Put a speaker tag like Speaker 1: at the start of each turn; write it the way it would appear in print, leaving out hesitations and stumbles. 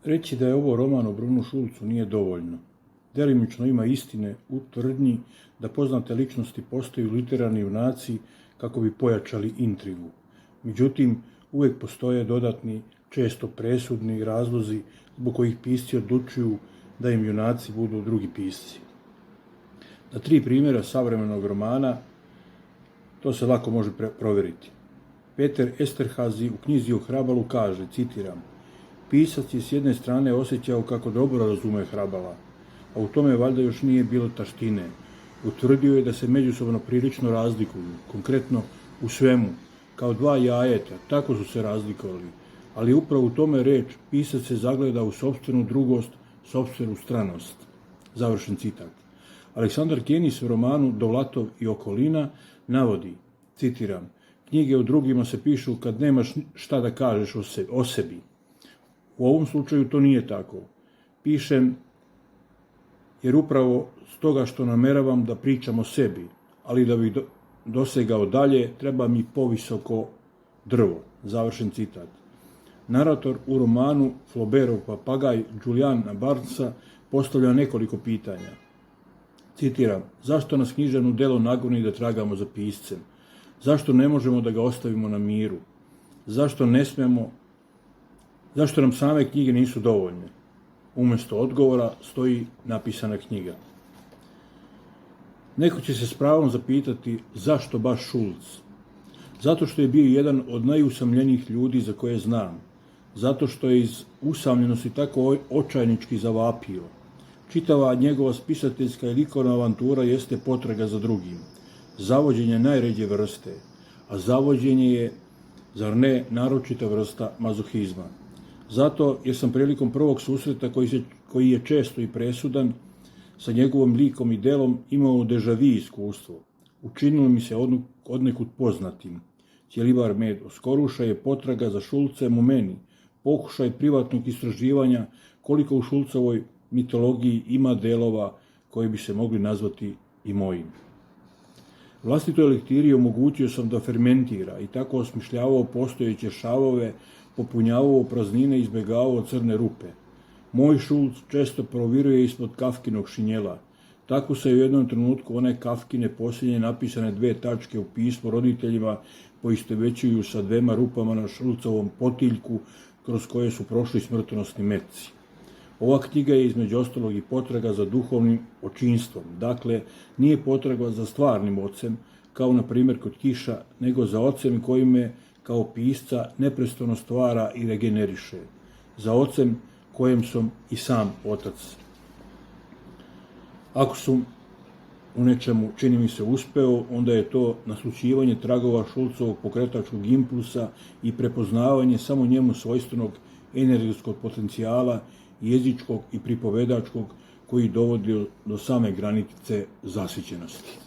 Speaker 1: Reći da je ovo roman o Brunu Šulcu nije dovoljno. Delimično ima istine u tvrdnji da poznate ličnosti postaju literarni junaci kako bi pojačali intrigu. Međutim, uvijek postoje dodatni, često presudni razlozi zbog kojih pisci odlučuju da im junaci budu drugi pisci. Na 3 primjera savremenog romana to se lako može provjeriti. Peter Esterhazy u knjizi o Hrabalu kaže, citiram, pisac je s jedne strane osjećao kako dobro razume Hrabala, a u tome valjda još nije bilo taštine. Utvrdio je da se međusobno prilično razlikuju, konkretno u svemu, kao 2 jajeta, tako su se razlikovali, ali upravo u tome reč, pisac se zagleda u sopstvenu drugost, sopstvenu stranost. Završen citat. Aleksandar Kenis u romanu Dovlatov i okolina navodi, citiram, knjige o drugima se pišu kad nemaš šta da kažeš o sebi. U ovom slučaju to nije tako. Pišem jer upravo stoga što nameravam da pričam o sebi, ali da bih dosegao dalje, treba mi povisoko drvo. Završen citat. Narator u romanu Flaubertov papagaj Juliana Barnesa postavlja nekoliko pitanja. Citiram, zašto nas književno delo nagoni da tragamo za piscem? Zašto ne možemo da ga ostavimo na miru? Zašto nam same knjige nisu dovoljne? Umjesto odgovora stoji napisana knjiga. Neko će se s pravom zapitati zašto baš Šulc? Zato što je bio jedan od najusamljenijih ljudi za koje znam. Zato što je iz usamljenosti tako očajnički zavapio. Čitava njegova spisateljska i likovna avantura jeste potraga za drugim. Zavođenje najređe vrste, a zavođenje je, zar ne, naročita vrsta mazohizma. Zato jer sam prilikom prvog susreta koji je često i presudan sa njegovom likom i delom imao deja vu iskustvo. Učinilo mi se odnekud poznatim. Ćelivar Med Oskoruša je potraga za Šulcem u meni, pokušaj privatnog istraživanja koliko u Šulcovoj mitologiji ima delova koji bi se mogli nazvati i mojim. Vlastitoj lektiri omogućio sam da fermentira i tako osmišljavao postojeće šavove, popunjavao praznine i izbjegavao crne rupe. Moj Šulc često proviruje ispod Kafkinog šinjela. Tako se u jednom trenutku one Kafkine posljednje napisane 2 tačke u pismu roditeljima poistovećuju sa 2 rupama na Šulcovom potiljku kroz koje su prošli smrtonosni metci. Ova knjiga je između ostalog i potraga za duhovnim očinstvom, dakle nije potraga za stvarnim ocem, kao na primjer kod Kiša, nego za ocem koji me kao pisca neprestano stvara i regeneriše, za ocem kojem sam i sam otac. Ako sam u nečemu, čini mi se, uspeo, onda je to naslućivanje tragova Šulcovog pokretačkog impulsa i prepoznavanje samo njemu svojstvenog energetskog potencijala, jezičkog i pripovedačkog koji dovodi do same granice zasićenosti.